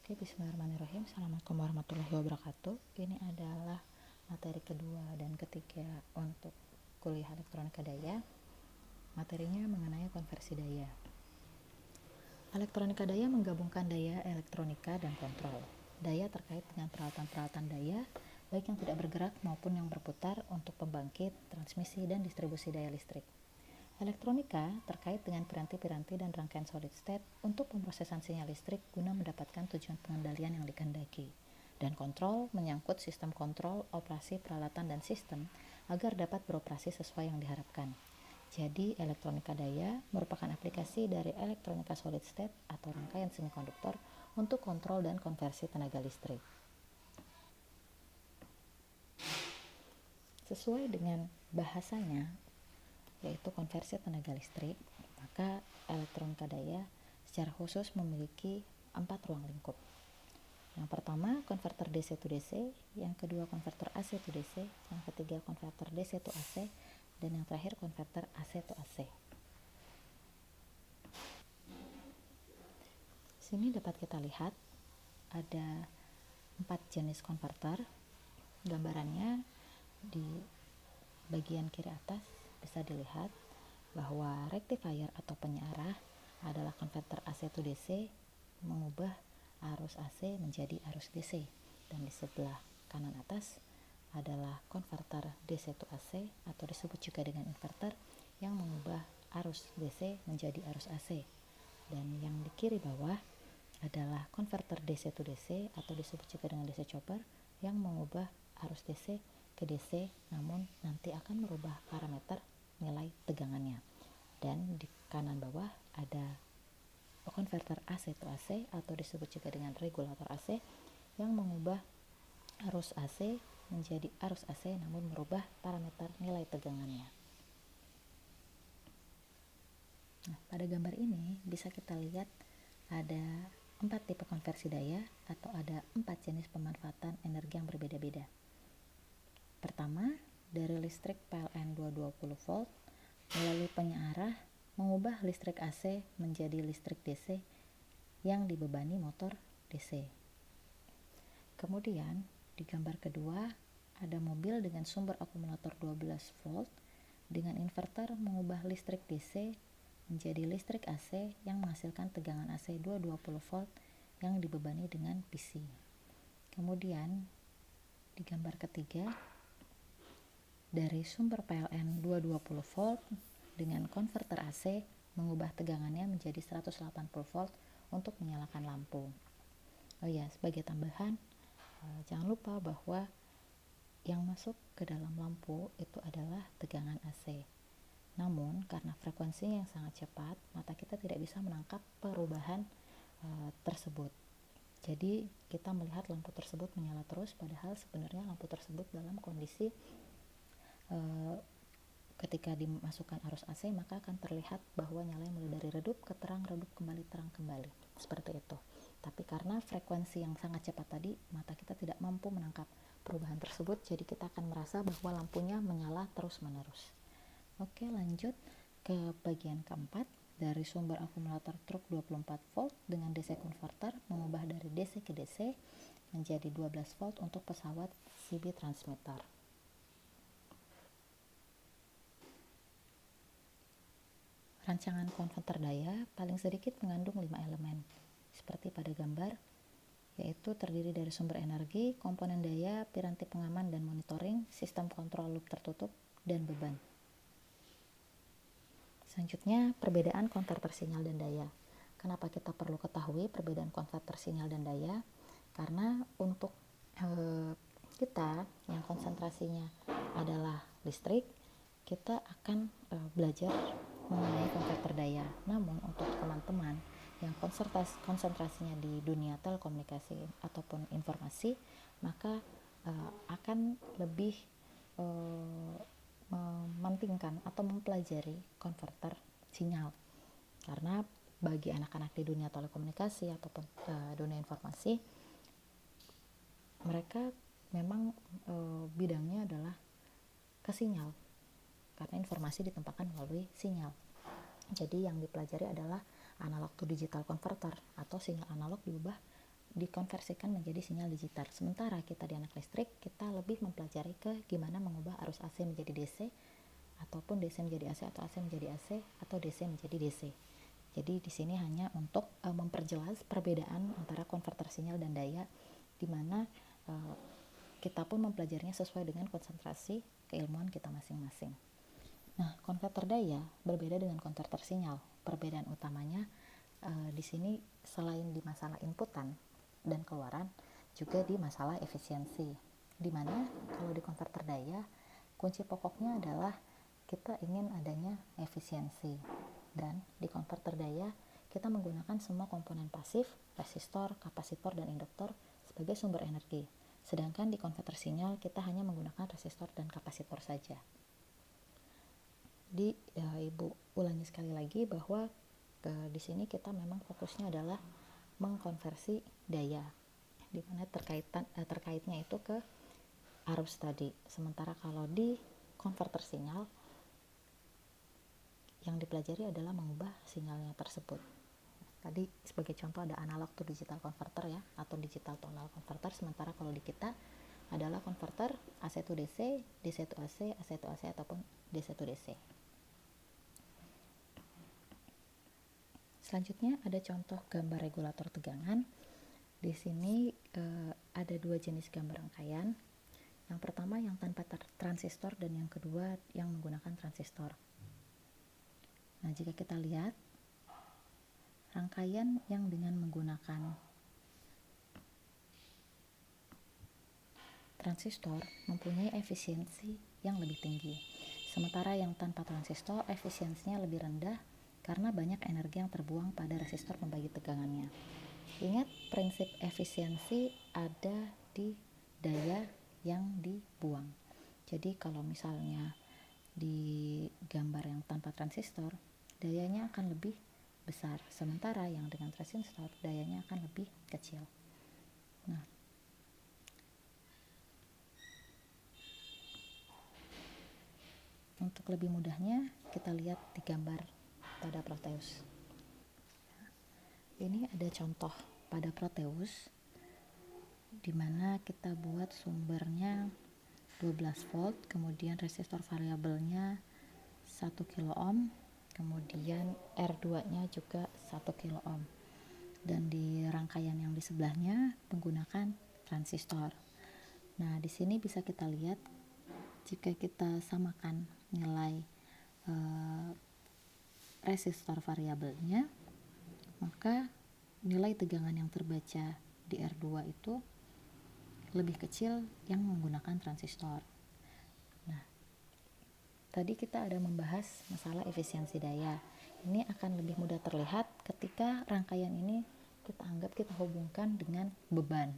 Oke, bismillahirrahmanirrahim. Assalamualaikum warahmatullahi wabarakatuh. Ini adalah materi kedua dan ketiga untuk kuliah elektronika daya. Materinya mengenai konversi daya. Elektronika daya menggabungkan daya elektronika dan kontrol. Daya terkait dengan peralatan-peralatan daya, baik yang tidak bergerak maupun yang berputar untuk pembangkit, transmisi, dan distribusi daya listrik. Elektronika terkait dengan piranti-piranti dan rangkaian solid state untuk pemrosesan sinyal listrik guna mendapatkan tujuan pengendalian yang dikehendaki. Dan kontrol menyangkut sistem kontrol, operasi, peralatan, dan sistem agar dapat beroperasi sesuai yang diharapkan. Jadi, elektronika daya merupakan aplikasi dari elektronika solid state atau rangkaian semikonduktor untuk kontrol dan konversi tenaga listrik. Sesuai dengan bahasanya, yaitu konversi tenaga listrik, maka elektronika daya secara khusus memiliki 4 ruang lingkup. Yang pertama, konverter DC to DC, yang kedua konverter AC to DC, yang ketiga konverter DC to AC, dan yang terakhir konverter AC to AC. Sini dapat kita lihat ada 4 jenis konverter. Gambarannya di bagian kiri atas bisa dilihat bahwa rectifier atau penyearah adalah konverter AC to DC mengubah arus AC menjadi arus DC, dan di sebelah kanan atas adalah konverter DC to AC atau disebut juga dengan inverter yang mengubah arus DC menjadi arus AC, dan yang di kiri bawah adalah konverter DC to DC atau disebut juga dengan DC chopper yang mengubah arus DC ke DC, namun nanti akan merubah parameter nilai tegangannya. Dan di kanan bawah ada konverter AC to AC atau disebut juga dengan regulator AC yang mengubah arus AC menjadi arus AC namun merubah parameter nilai tegangannya. Nah, pada gambar ini bisa kita lihat ada 4 tipe konversi daya atau ada 4 jenis pemanfaatan energi yang berbeda-beda. Pertama, dari listrik PLN 220 volt melalui penyearah mengubah listrik AC menjadi listrik DC yang dibebani motor DC. Kemudian, di gambar kedua ada mobil dengan sumber akumulator 12 volt dengan inverter mengubah listrik DC menjadi listrik AC yang menghasilkan tegangan AC 220 volt yang dibebani dengan PC. Kemudian, di gambar ketiga dari sumber PLN 220 volt dengan konverter AC mengubah tegangannya menjadi 180 volt untuk menyalakan lampu. Oh ya, sebagai tambahan, jangan lupa bahwa yang masuk ke dalam lampu itu adalah tegangan AC. Namun, karena frekuensinya yang sangat cepat, mata kita tidak bisa menangkap perubahan tersebut. Jadi, kita melihat lampu tersebut menyala terus, padahal sebenarnya lampu tersebut dalam kondisi ketika dimasukkan arus AC maka akan terlihat bahwa nyalanya mulai dari redup ke terang, redup kembali, terang kembali, seperti itu. Tapi karena frekuensi yang sangat cepat tadi, mata kita tidak mampu menangkap perubahan tersebut, jadi kita akan merasa bahwa lampunya menyala terus-menerus. Oke, lanjut ke bagian keempat. Dari sumber akumulator truk 24 volt dengan DC converter mengubah dari DC ke DC menjadi 12 volt untuk pesawat CB transmitter. Rancangan konverter daya paling sedikit mengandung 5 elemen, seperti pada gambar, yaitu terdiri dari sumber energi, komponen daya, piranti pengaman dan monitoring, sistem kontrol loop tertutup, dan beban. Selanjutnya, perbedaan konverter sinyal dan daya. Kenapa kita perlu ketahui perbedaan konverter sinyal dan daya? Karena untuk kita yang konsentrasinya adalah listrik, kita akan belajar mengenai konverter daya. Namun untuk teman-teman yang konsentrasinya di dunia telekomunikasi ataupun informasi, maka akan lebih mementingkan atau mempelajari konverter sinyal. Karena bagi anak-anak di dunia telekomunikasi ataupun dunia informasi, mereka memang bidangnya adalah ke sinyal, karena informasi ditempatkan melalui sinyal. Jadi yang dipelajari adalah analog to digital converter atau sinyal analog diubah dikonversikan menjadi sinyal digital. Sementara kita di anak listrik, kita lebih mempelajari ke gimana mengubah arus AC menjadi DC, ataupun DC menjadi AC, atau AC menjadi AC, atau DC menjadi DC. Jadi di sini hanya untuk memperjelas perbedaan antara konverter sinyal dan daya, di mana kita pun mempelajarinya sesuai dengan konsentrasi keilmuan kita masing-masing. Nah, konverter daya berbeda dengan konverter sinyal. Perbedaan utamanya di sini selain di masalah inputan dan keluaran, juga di masalah efisiensi. Di mana kalau di konverter daya, kunci pokoknya adalah kita ingin adanya efisiensi. Dan di konverter daya, kita menggunakan semua komponen pasif, resistor, kapasitor, dan induktor sebagai sumber energi. Sedangkan di konverter sinyal, kita hanya menggunakan resistor dan kapasitor saja. Ibu ulangi sekali lagi bahwa di sini kita memang fokusnya adalah mengkonversi daya, di mana terkaitnya itu ke arus tadi. Sementara kalau di konverter sinyal, yang dipelajari adalah mengubah sinyalnya tersebut. Tadi sebagai contoh ada analog to digital converter ya, atau digital to analog converter. Sementara kalau di kita adalah konverter AC to DC, DC to AC, AC to AC, ataupun DC to DC. Selanjutnya ada contoh gambar regulator tegangan. Di sini ada dua jenis gambar rangkaian. Yang pertama yang tanpa transistor, dan yang kedua yang menggunakan transistor. Nah, jika kita lihat rangkaian yang dengan menggunakan transistor mempunyai efisiensi yang lebih tinggi. Sementara yang tanpa transistor efisiensinya lebih rendah karena banyak energi yang terbuang pada resistor pembagi tegangannya. Ingat, prinsip efisiensi ada di daya yang dibuang. Jadi kalau misalnya di gambar yang tanpa transistor, dayanya akan lebih besar, sementara yang dengan transistor dayanya akan lebih kecil. Nah, untuk lebih mudahnya kita lihat di gambar pada Proteus. Ini ada contoh pada Proteus di mana kita buat sumbernya 12 volt, kemudian resistor variabelnya 1 kilo ohm, kemudian R2-nya juga 1 kilo ohm. Dan di rangkaian yang di sebelahnya menggunakan transistor. Nah, di sini bisa kita lihat jika kita samakan nilai resistor variabelnya, maka nilai tegangan yang terbaca di R2 itu lebih kecil yang menggunakan transistor. Nah, tadi kita ada membahas masalah efisiensi daya. Ini akan lebih mudah terlihat ketika rangkaian ini kita hubungkan dengan beban.